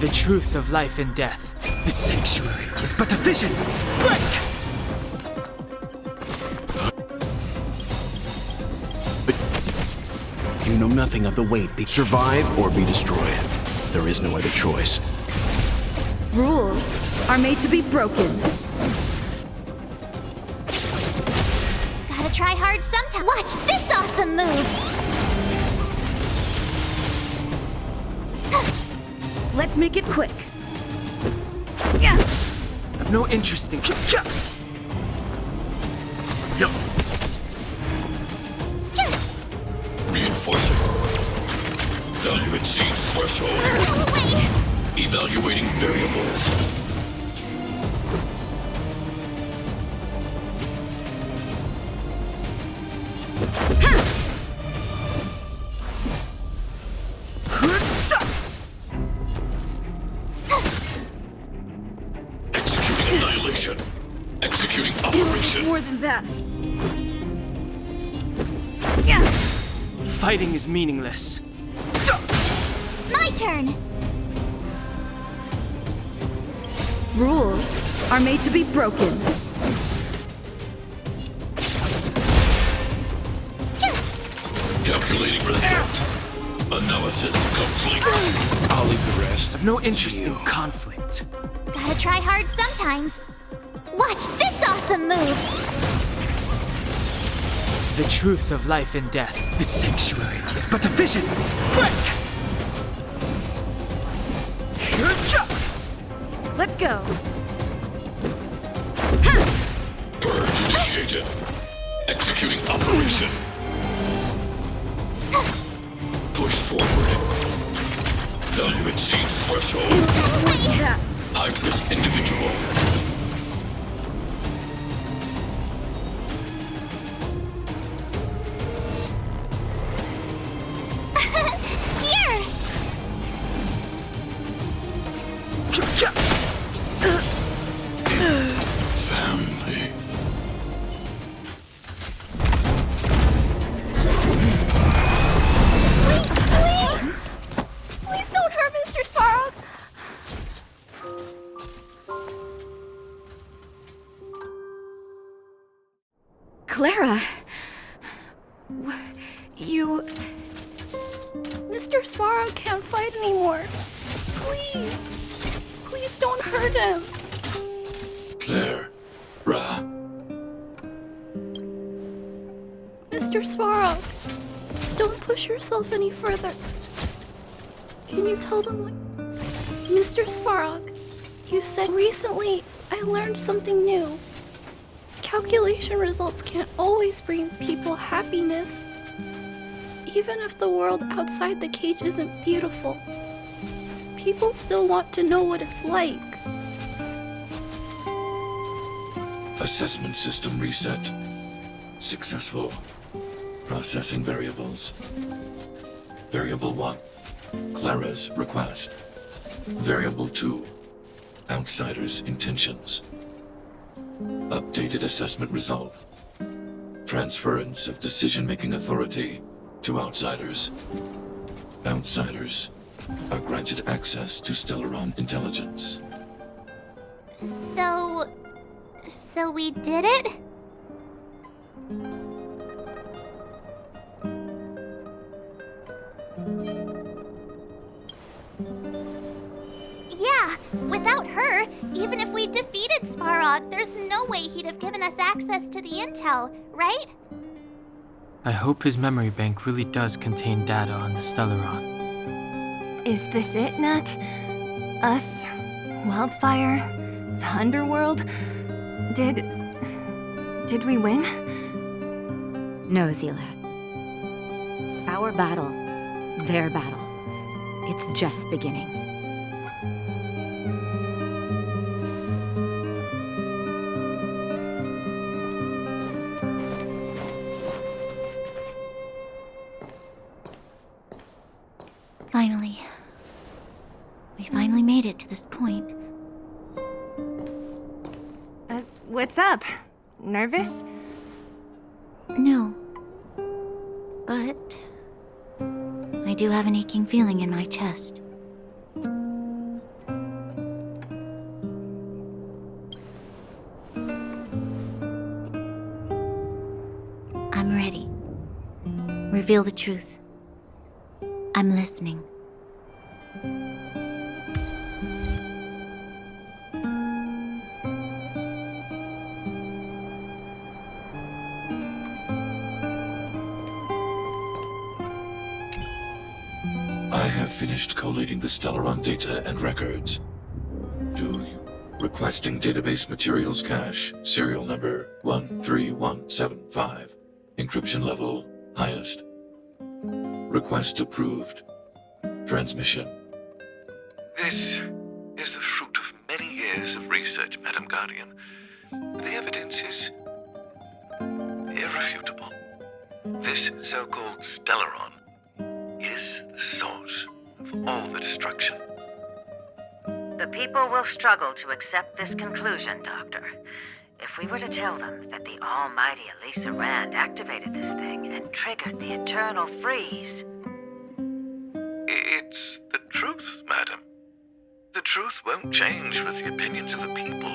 The truth of life and death. The sanctuary is but a vision. Break! You know nothing of the weight. Survive or be destroyed. There is no other choice. Rules are made to be broken. Gotta try hard sometime. Watch this awesome move! Let's make it quick. Yeah. I've no interest in. Reinforcing. Value exceeds threshold. Go away! Evaluating variables. Executing annihilation. Executing operation. More than that. Yeah. Fighting is meaningless. My turn! Rules are made to be broken. Calculating result. Analysis complete. I'll leave the rest. I've no interest in conflict. Gotta try hard sometimes. Watch this awesome move! The truth of life and death. The sanctuary is but a vision. Break! Let's go. Purge initiated. Executing operation. Push forward. Value exceeds threshold. Yeah. High risk individual. Here! Family. Please don't hurt Mr. Sparrow! Clara. You... Mr. Sparrow can't fight anymore. Please. Please don't hurt him. Claire. Ra. Mr. Sparrow, don't push yourself any further. Can you tell them what... Mr. Sparrow, you said recently I learned something new. Calculation results can't always bring people happiness. Even if the world outside the cage isn't beautiful, people still want to know what it's like. Assessment system reset. Successful. Processing variables. Variable 1. Clara's request. Variable 2. Outsider's intentions. Updated assessment result. Transference of decision-making authority to outsiders. Outsiders are granted access to Stellaron intelligence. So we did it? Yeah, without her, even if we defeated Svarog, there's no way he'd have given us access to the intel, right? I hope his memory bank really does contain data on the Stellaron. Is this it, Nat? Us? Wildfire? The underworld? Did we win? No, Zila. Our battle, their battle. It's just beginning. Finally. We finally made it to this point. What's up? Nervous? No. But I do have an aching feeling in my chest. I'm ready. Reveal the truth. I'm listening. I have finished collating the Stellaron data and records. Requesting database materials cache, serial number 13175. Encryption level highest. Request approved. Transmission. This is the fruit of many years of research, Madam Guardian. The evidence is irrefutable. This so-called Stellaron is the source of all the destruction. The people will struggle to accept this conclusion, Doctor. If we were to tell them that the almighty Elisa Rand activated this thing and triggered the eternal freeze. It's the truth, madam. The truth won't change with the opinions of the people.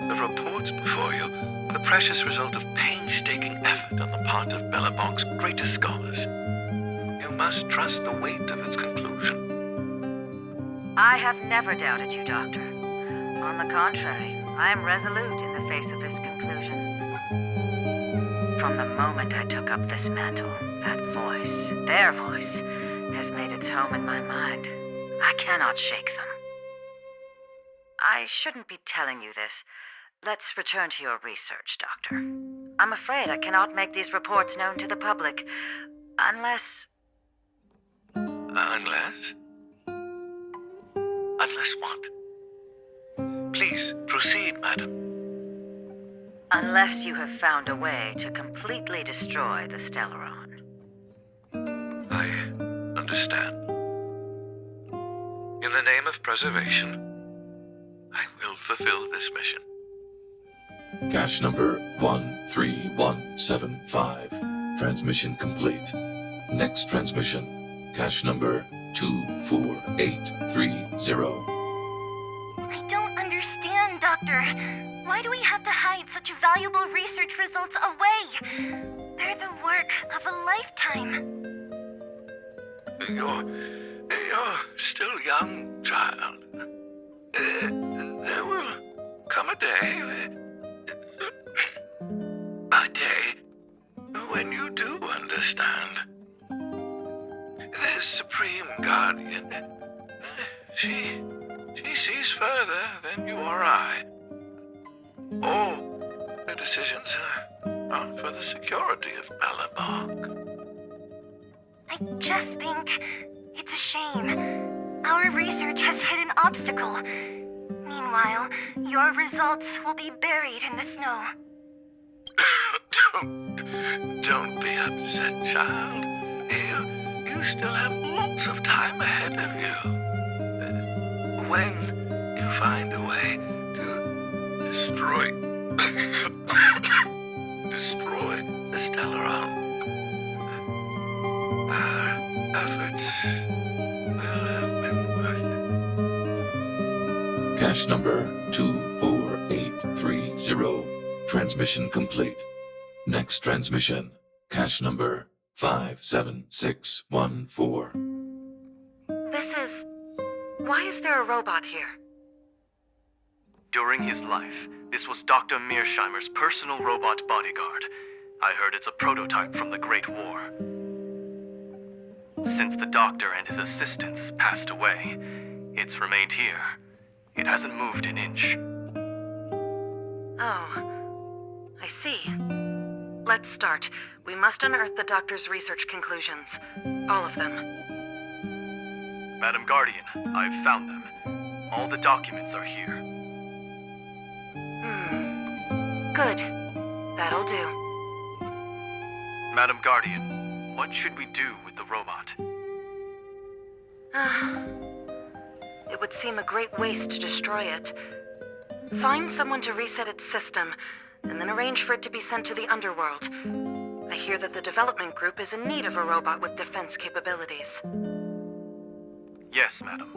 The reports before you are the precious result of painstaking effort on the part of Belobog's greatest scholars. You must trust the weight of its conclusion. I have never doubted you, Doctor. On the contrary, I am resolute in the face of this conclusion. From the moment I took up this mantle, that voice, their voice, has made its home in my mind. I cannot shake them. I shouldn't be telling you this. Let's return to your research, Doctor. I'm afraid I cannot make these reports known to the public, unless... Unless? Unless what? Please, proceed, madam. Unless you have found a way to completely destroy the Stellaron. I understand. In the name of preservation, I will fulfill this mission. Cache number 13175. Transmission complete. Next transmission. Cache number 24830. I don't understand, Doctor. Why do we have to hide such valuable research results away? They're the work of a lifetime. You're still young, child. There will come a day when you do understand. This Supreme Guardian, she sees further than you or I. All her decisions are for the security of Belobog. I just think it's a shame. Our research has hit an obstacle. Meanwhile, your results will be buried in the snow. Don't be upset, child. You still have lots of time ahead of you. When you find a way to destroy the Stellaron, our efforts will have been worth it. Cache number 24830. Transmission complete. Next transmission. Cache number 57614. Why is there a robot here? During his life, this was Dr. Mearsheimer's personal robot bodyguard. I heard it's a prototype from the Great War. Since the doctor and his assistants passed away, it's remained here. It hasn't moved an inch. Oh, I see. Let's start. We must unearth the doctor's research conclusions. All of them. Madam Guardian, I've found them. All the documents are here. Good. That'll do. Madam Guardian, what should we do with the robot? It would seem a great waste to destroy it. Find someone to reset its system, and then arrange for it to be sent to the underworld. I hear that the development group is in need of a robot with defense capabilities. Yes, madam.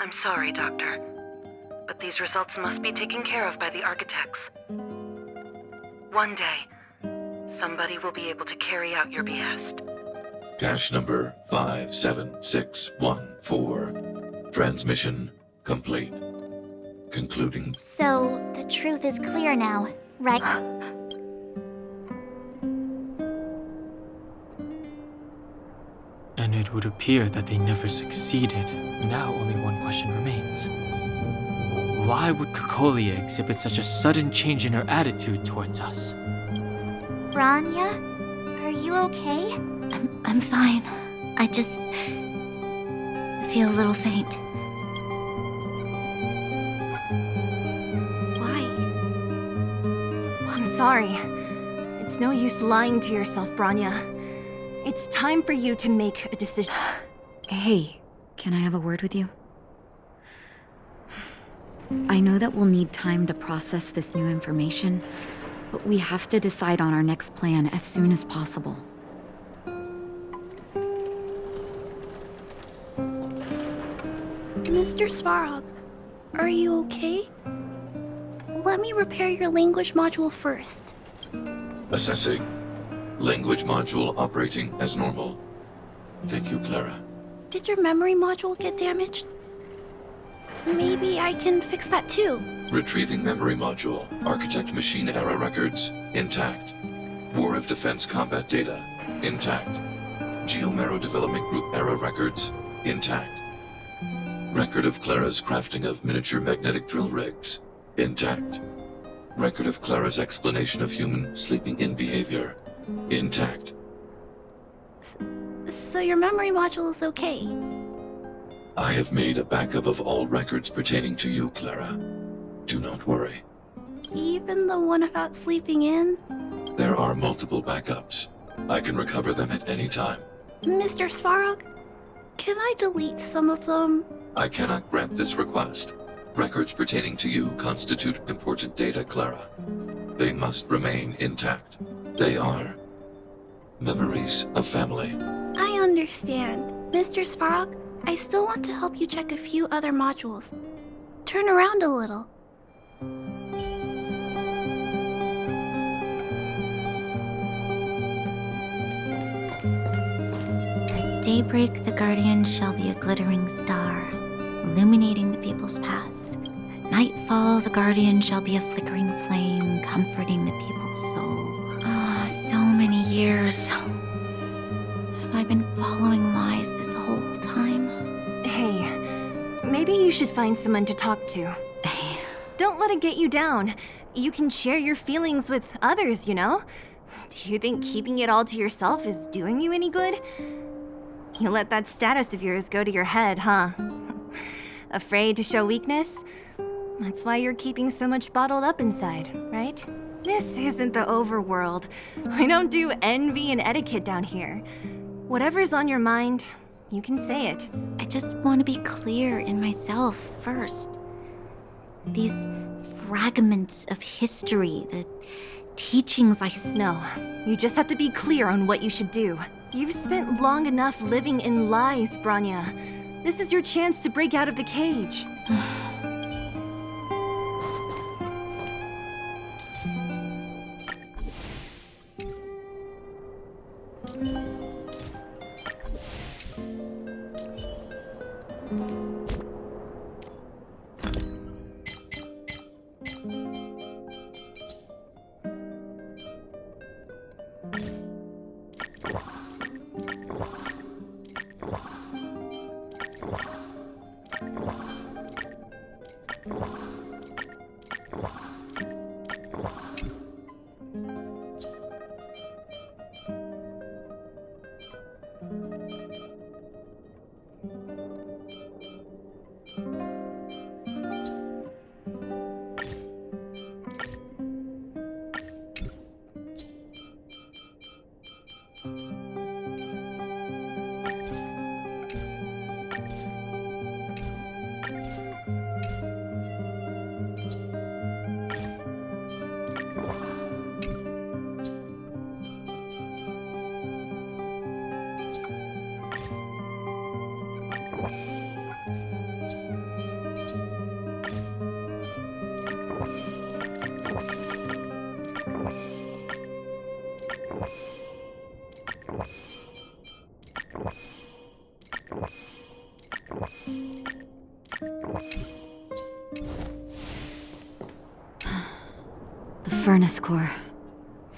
I'm sorry, Doctor, but these results must be taken care of by the architects. One day, somebody will be able to carry out your behest. Cache number 57614. Transmission complete. Concluding. So, the truth is clear now, right? And it would appear that they never succeeded. Now only one question remains. Why would Cocolia exhibit such a sudden change in her attitude towards us? Branya, are you okay? I'm fine. I just feel a little faint. Why? I'm sorry. It's no use lying to yourself, Branya. It's time for you to make a decision. Hey, can I have a word with you? I know that we'll need time to process this new information, but we have to decide on our next plan as soon as possible. Mr. Svarog, are you okay? Let me repair your language module first. Assessing. Language module operating as normal. Thank you, Clara. Did your memory module get damaged? Maybe I can fix that too. Retrieving memory module. Architect machine error records intact. War of Defense combat data intact. Geomero development group error records intact. Record of Clara's crafting of miniature magnetic drill rigs intact. Record of Clara's explanation of human sleeping in behavior intact. So your memory module is okay. I have made a backup of all records pertaining to you, Clara. Do not worry. Even the one about sleeping in? There are multiple backups. I can recover them at any time. Mr. Svarog, can I delete some of them? I cannot grant this request. Records pertaining to you constitute important data, Clara. They must remain intact. They are memories of family. I understand. Mr. Svarog, I still want to help you check a few other modules. Turn around a little. At daybreak, the Guardian shall be a glittering star, illuminating the people's path. At nightfall, the Guardian shall be a flickering flame, comforting the people's soul. Ah, so many years. Have I been following lies this whole time? Hey, maybe you should find someone to talk to. Don't let it get you down. You can share your feelings with others, you know? Do you think keeping it all to yourself is doing you any good? You let that status of yours go to your head, huh? Afraid to show weakness? That's why you're keeping so much bottled up inside, right? This isn't the overworld. I don't do envy and etiquette down here. Whatever's on your mind, you can say it. I just want to be clear in myself first. These fragments of history, the teachings No, you just have to be clear on what you should do. You've spent long enough living in lies, Branya. This is your chance to break out of the cage. furnace core.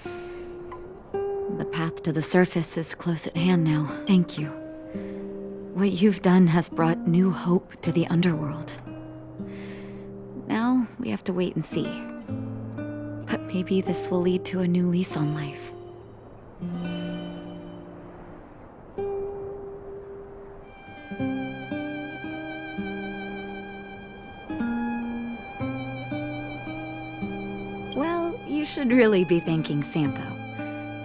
The path to the surface is close at hand now. Thank you. What you've done has brought new hope to the underworld. Now, we have to wait and see. But maybe this will lead to a new lease on life. Well, you should really be thanking Sampo.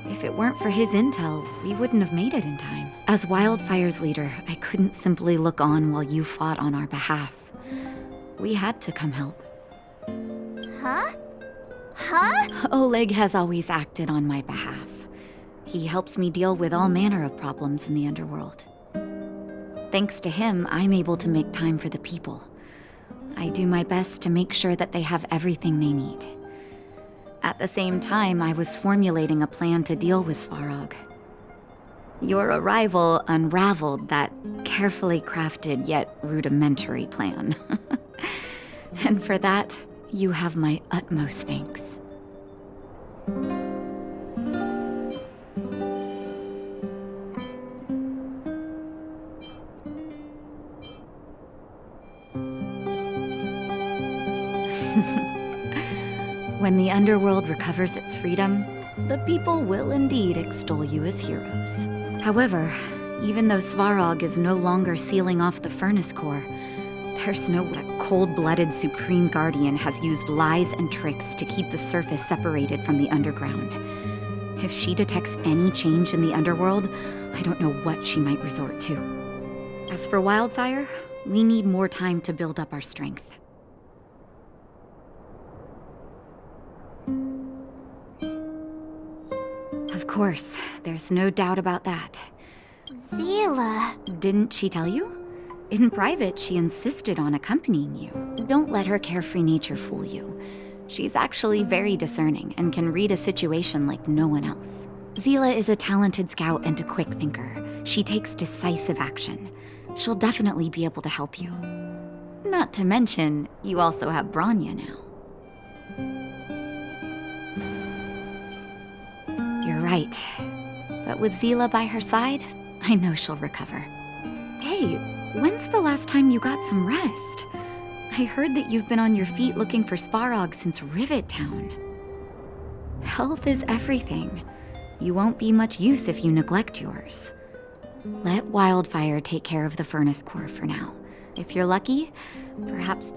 If it weren't for his intel, we wouldn't have made it in time. As Wildfire's leader, I couldn't simply look on while you fought on our behalf. We had to come help. Huh? Huh? Oleg has always acted on my behalf. He helps me deal with all manner of problems in the underworld. Thanks to him, I'm able to make time for the people. I do my best to make sure that they have everything they need. At the same time, I was formulating a plan to deal with Svarog. Your arrival unraveled that carefully crafted yet rudimentary plan. And for that, you have my utmost thanks. When the underworld recovers its freedom, the people will indeed extol you as heroes. However, even though Svarog is no longer sealing off the furnace core, there's no way that cold-blooded Supreme Guardian has used lies and tricks to keep the surface separated from the underground. If she detects any change in the underworld, I don't know what she might resort to. As for Wildfire, we need more time to build up our strength. Of course, there's no doubt about that. Zila. Didn't she tell you? In private, she insisted on accompanying you. Don't let her carefree nature fool you. She's actually very discerning and can read a situation like no one else. Zila is a talented scout and a quick thinker. She takes decisive action. She'll definitely be able to help you. Not to mention, you also have Branya now. You're right. But with Zila by her side, I know she'll recover. Hey, when's the last time you got some rest? I heard that you've been on your feet looking for Svarog since Rivet Town. Health is everything. You won't be much use if you neglect yours. Let Wildfire take care of the furnace core for now. If you're lucky, perhaps...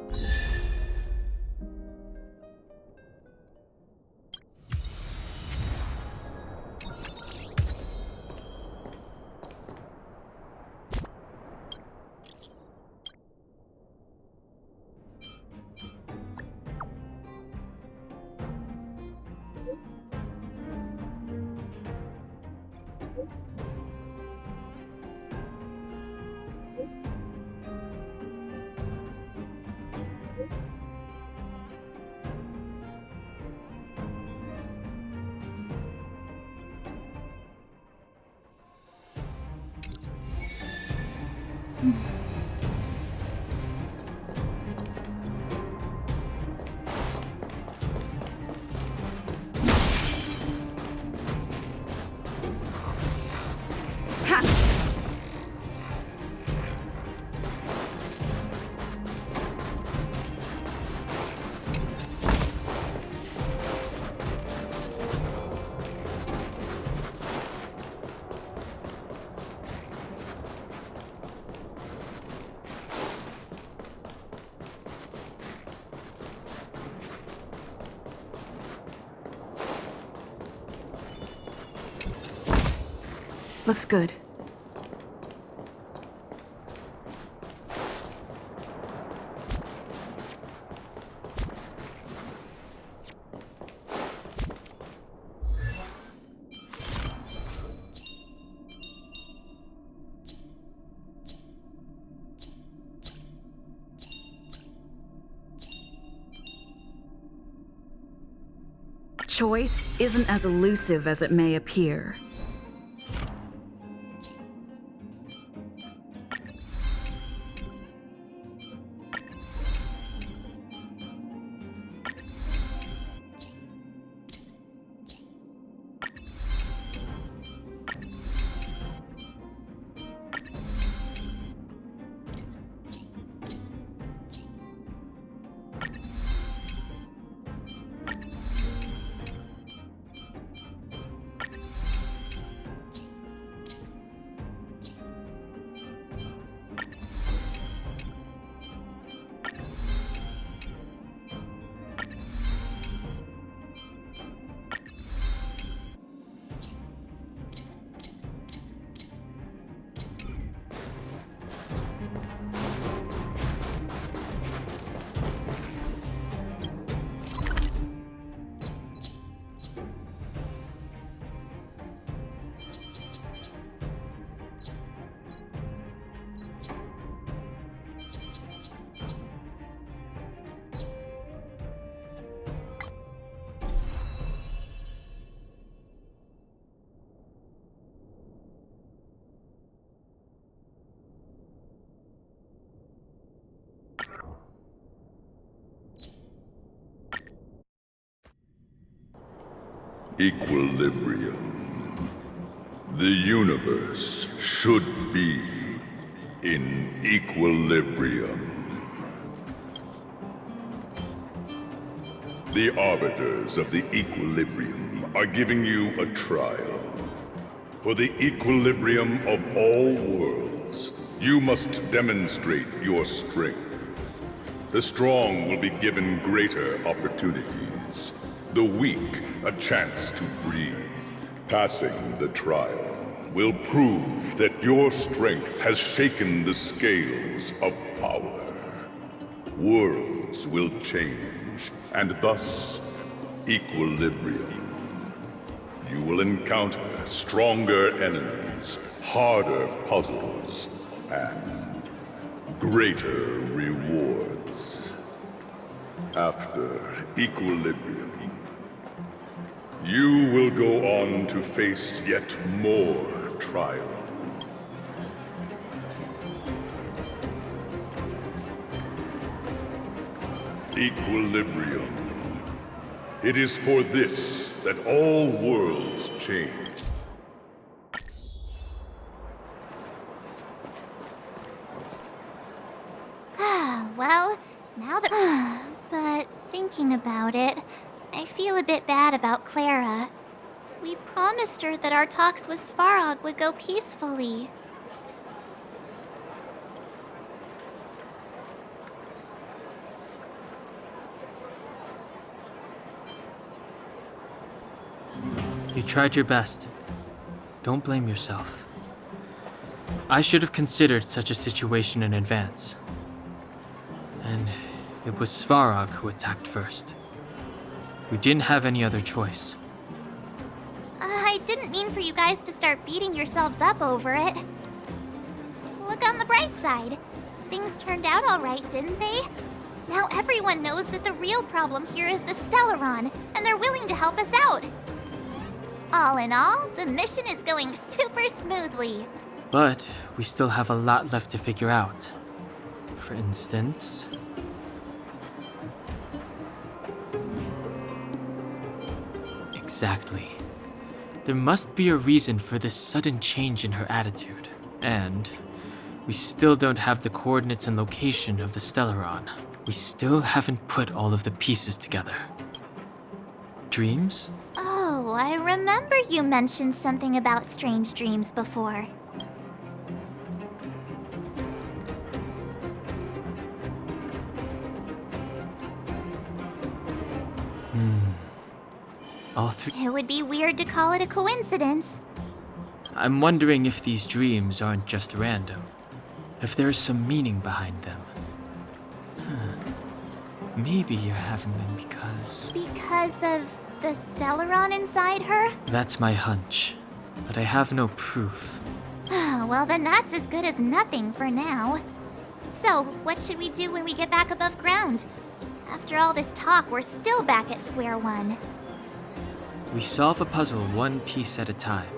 Looks good. Choice isn't as elusive as it may appear. Equilibrium. The universe should be in equilibrium. The arbiters of the equilibrium are giving you a trial. For the equilibrium of all worlds, you must demonstrate your strength. The strong will be given greater opportunities. The weak a chance to breathe. Passing the trial will prove that your strength has shaken the scales of power. Worlds will change, and thus equilibrium. You will encounter stronger enemies, harder puzzles, and greater rewards. After equilibrium, you will go on to face yet more trial. Equilibrium. It is for this that all worlds change. Well, now that... but thinking about it, I feel a bit bad about Clara. We promised her that our talks with Svarog would go peacefully. You tried your best. Don't blame yourself. I should have considered such a situation in advance. And it was Svarog who attacked first. We didn't have any other choice. I didn't mean for you guys to start beating yourselves up over it. Look on the bright side. Things turned out all right, didn't they? Now everyone knows that the real problem here is the Stellaron, and they're willing to help us out. All in all, the mission is going super smoothly. But we still have a lot left to figure out. For instance... Exactly. There must be a reason for this sudden change in her attitude. And we still don't have the coordinates and location of the Stellaron. We still haven't put all of the pieces together. Dreams? Oh, I remember you mentioned something about strange dreams before. All three... It would be weird to call it a coincidence. I'm wondering if these dreams aren't just random. If there's some meaning behind them. Maybe you're having them because... Because of the Stellaron inside her? That's my hunch. But I have no proof. Well, then that's as good as nothing for now. So, what should we do when we get back above ground? After all this talk, we're still back at square one. We solve a puzzle one piece at a time.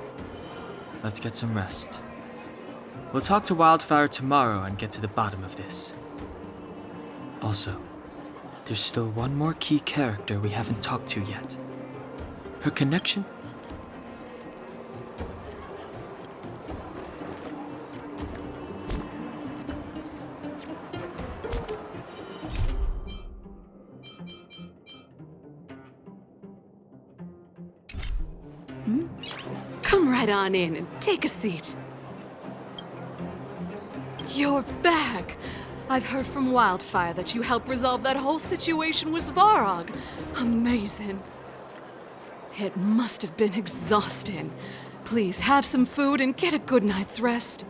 Let's get some rest. We'll talk to Wildfire tomorrow and get to the bottom of this. Also, there's still one more key character we haven't talked to yet. Her connection... Come right on in and take a seat. You're back. I've heard from Wildfire that you helped resolve that whole situation with Svarog. Amazing. It must have been exhausting. Please have some food and get a good night's rest.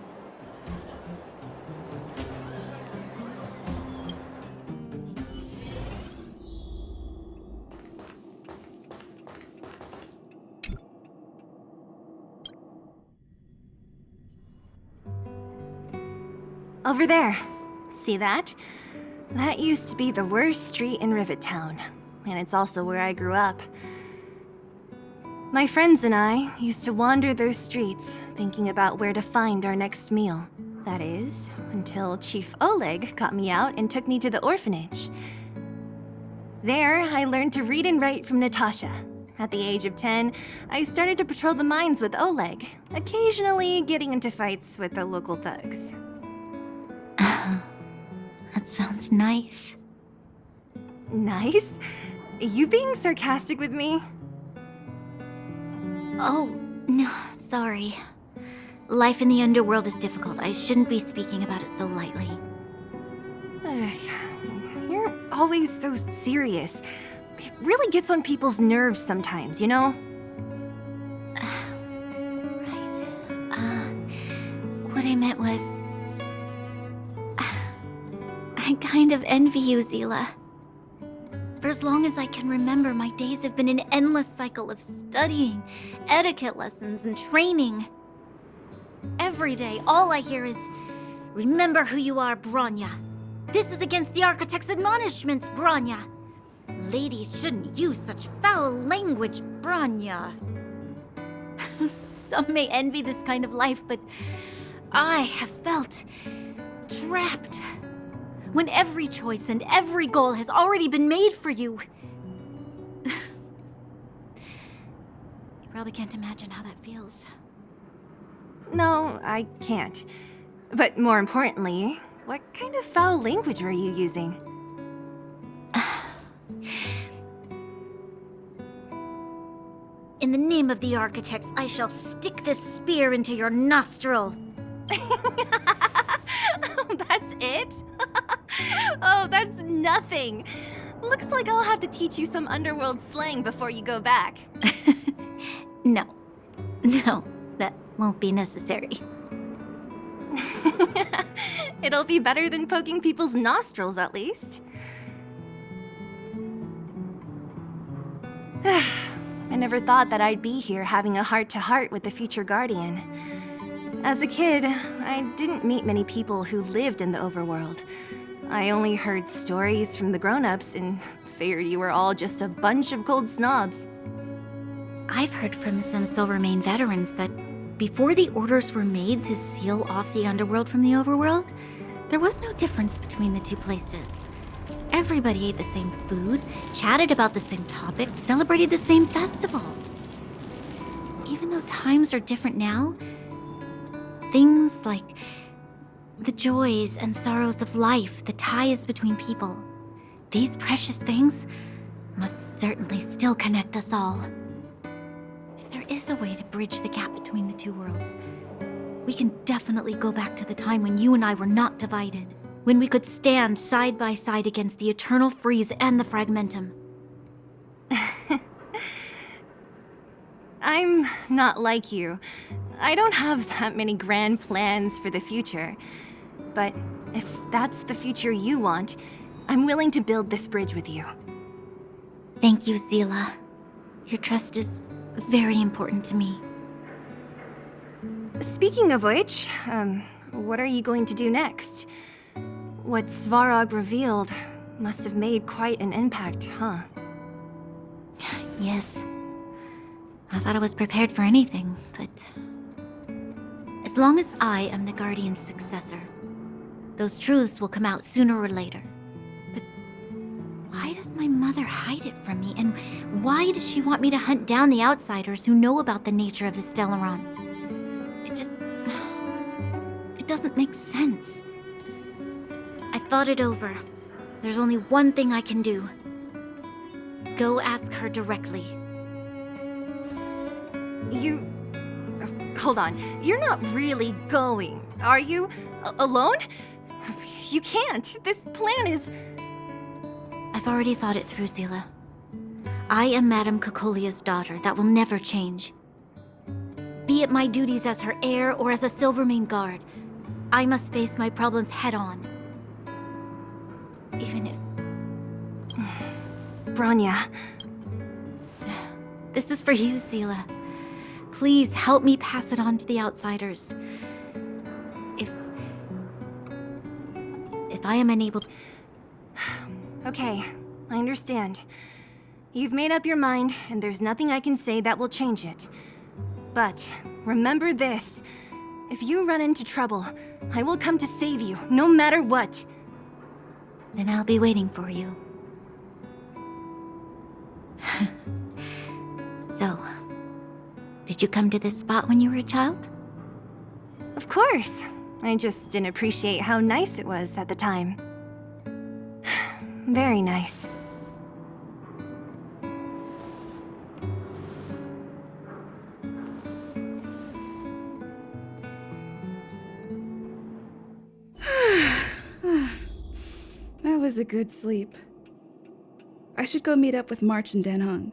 Over there. See that? That used to be the worst street in Rivet Town, and it's also where I grew up. My friends and I used to wander those streets, thinking about where to find our next meal. That is, until Chief Oleg got me out and took me to the orphanage. There, I learned to read and write from Natasha, At the age of 10, I started to patrol the mines with Oleg, occasionally getting into fights with the local thugs. That sounds nice. Nice? You being sarcastic with me? Oh, no, sorry. Life in the underworld is difficult. I shouldn't be speaking about it so lightly. You're always so serious. It really gets on people's nerves sometimes, you know? Right. What I meant was... I kind of envy you, Zila. For as long as I can remember, my days have been an endless cycle of studying, etiquette lessons, and training. Every day, all I hear is, "Remember who you are, Bronya. This is against the Architect's admonishments, Bronya. Ladies shouldn't use such foul language, Bronya." Some may envy this kind of life, but I have felt trapped. When every choice and every goal has already been made for you. You probably can't imagine how that feels. No, I can't. But more importantly, what kind of foul language were you using? In the name of the Architects, I shall stick this spear into your nostril. That's it? Oh, that's nothing. Looks like I'll have to teach you some underworld slang before you go back. No, that won't be necessary. It'll be better than poking people's nostrils, at least. I never thought that I'd be here having a heart-to-heart with the future Guardian. As a kid, I didn't meet many people who lived in the overworld. I only heard stories from the grown-ups and figured you were all just a bunch of cold snobs. I've heard from some Silvermane veterans that before the orders were made to seal off the underworld from the overworld, there was no difference between the two places. Everybody ate the same food, chatted about the same topics, celebrated the same festivals. Even though times are different now, things like the joys and sorrows of life, the ties between people, these precious things must certainly still connect us all. If there is a way to bridge the gap between the two worlds, we can definitely go back to the time when you and I were not divided, when we could stand side by side against the Eternal Freeze and the Fragmentum. I'm not like you. I don't have that many grand plans for the future. But if that's the future you want, I'm willing to build this bridge with you. Thank you, Zila. Your trust is very important to me. Speaking of which, what are you going to do next? What Svarog revealed must have made quite an impact, huh? Yes. I thought I was prepared for anything, but... as long as I am the Guardian's successor, those truths will come out sooner or later. But why does my mother hide it from me? And why does she want me to hunt down the outsiders who know about the nature of the Stellaron? It doesn't make sense. I thought it over. There's only one thing I can do. Go ask her directly. Hold on. You're not really going, are you? Alone? You can't. This plan is... I've already thought it through, Zila. I am Madame Cocolia's daughter. That will never change. Be it my duties as her heir or as a Silvermane guard, I must face my problems head-on. Even if... Bronya. This is for you, Zila. Please help me pass it on to the outsiders. If I am unable to... Okay, I understand. You've made up your mind, and there's nothing I can say that will change it. But remember this. If you run into trouble, I will come to save you, no matter what. Then I'll be waiting for you. So, did you come to this spot when you were a child? Of course. I just didn't appreciate how nice it was at the time. Very nice. That was a good sleep. I should go meet up with March and Dan Hung.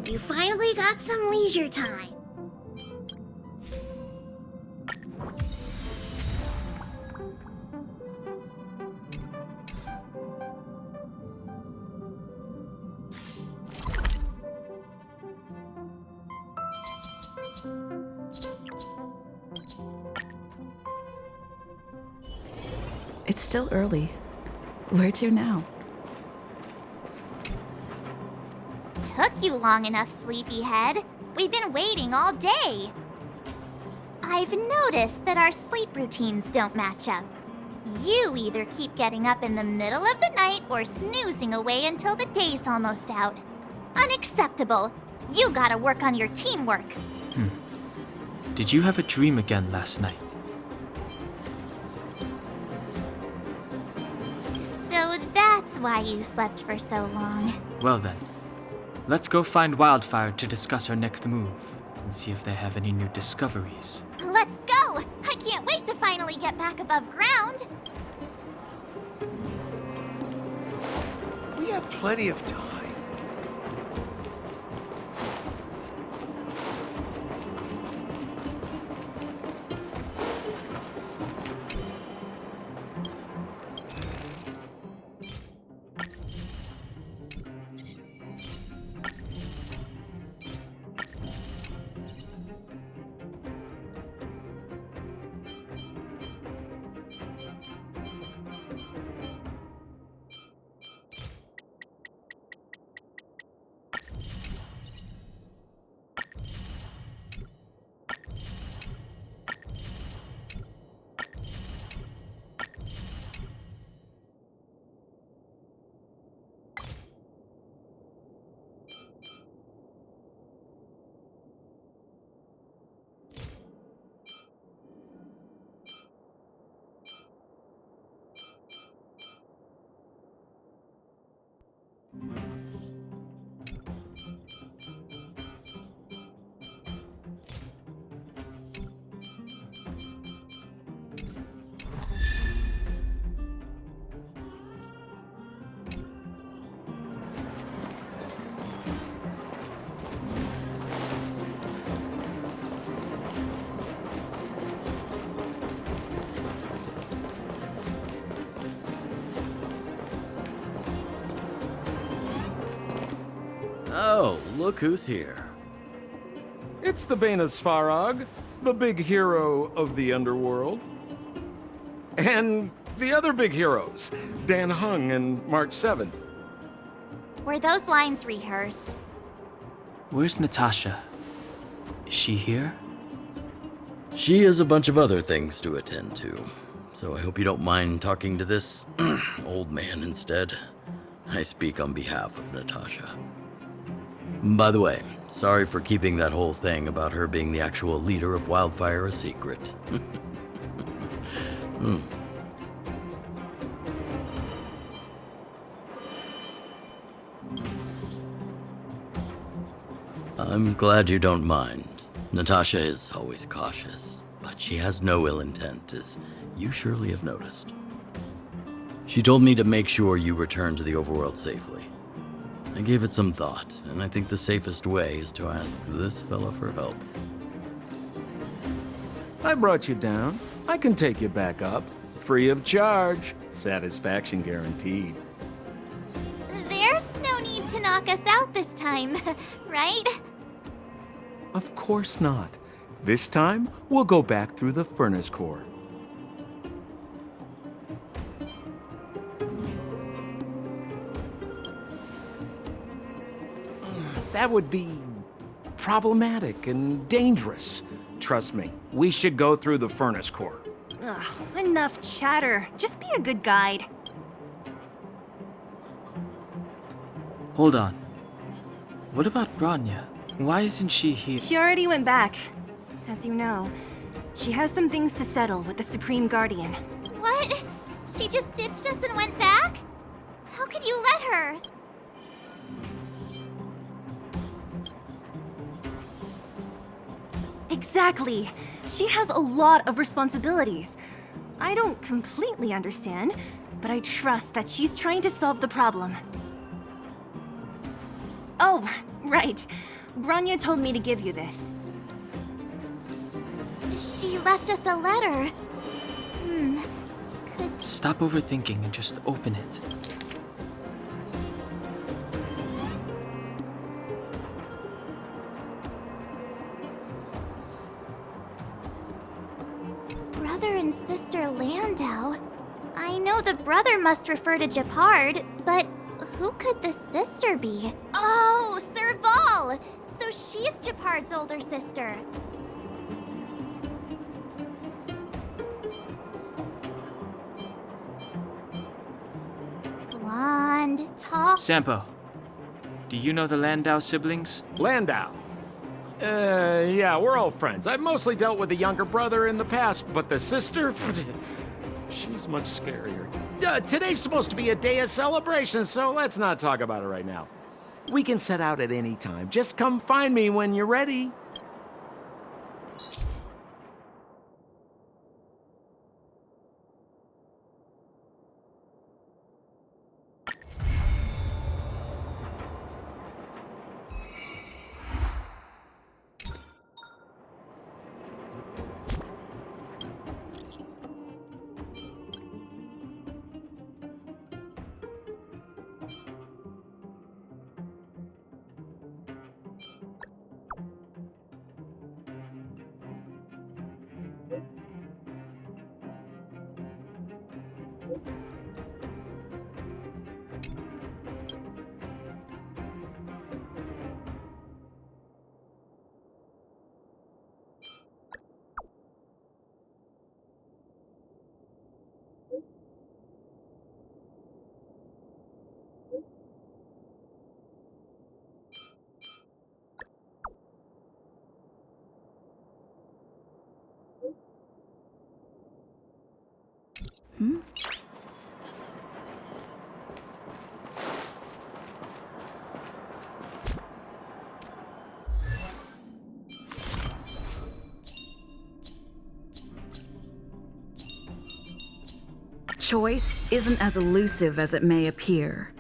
You finally got some leisure time. It's still early. Where to now? Took you long enough, sleepyhead. We've been waiting all day. I've noticed that our sleep routines don't match up. You either keep getting up in the middle of the night or snoozing away until the day's almost out. Unacceptable. You gotta work on your teamwork. Did you have a dream again last night? So that's why you slept for so long. Well then, let's go find Wildfire to discuss our next move and see if they have any new discoveries. Let's go! I can't wait to finally get back above ground. We have plenty of time. Oh, look who's here. It's the Bane of Svarog, the big hero of the underworld. And the other big heroes, Dan Hung and March 7th. Were those lines rehearsed? Where's Natasha? Is she here? She has a bunch of other things to attend to, so I hope you don't mind talking to this old man instead. I speak on behalf of Natasha. By the way, sorry for keeping that whole thing about her being the actual leader of Wildfire a secret. I'm glad you don't mind. Natasha is always cautious, but she has no ill intent, as you surely have noticed. She told me to make sure you return to the overworld safely. I gave it some thought, and I think the safest way is to ask this fella for help. I brought you down. I can take you back up. Free of charge. Satisfaction guaranteed. There's no need to knock us out this time, right? Of course not. This time, we'll go back through the furnace core. That would be problematic and dangerous. Trust me, we should go through the furnace core. Ugh, enough chatter. Just be a good guide. Hold on. What about Branya? Why isn't she here? She already went back. As you know, she has some things to settle with the Supreme Guardian. What? She just ditched us and went back? How could you let her? Exactly. She has a lot of responsibilities. I don't completely understand, but I trust that she's trying to solve the problem. Oh, right. Branya told me to give you this. She left us a letter. Stop overthinking and just open it. Brother and sister Landau. I know the brother must refer to Gepard, but who could the sister be? Oh, Serval! So she's Gepard's older sister. Blonde, tall. Sampo, do you know the Landau siblings? Landau? Yeah, we're all friends. I've mostly dealt with the younger brother in the past, but the sister? She's much scarier. Today's supposed to be a day of celebration, so let's not talk about it right now. We can set out at any time. Just come find me when you're ready. Choice isn't as elusive as it may appear.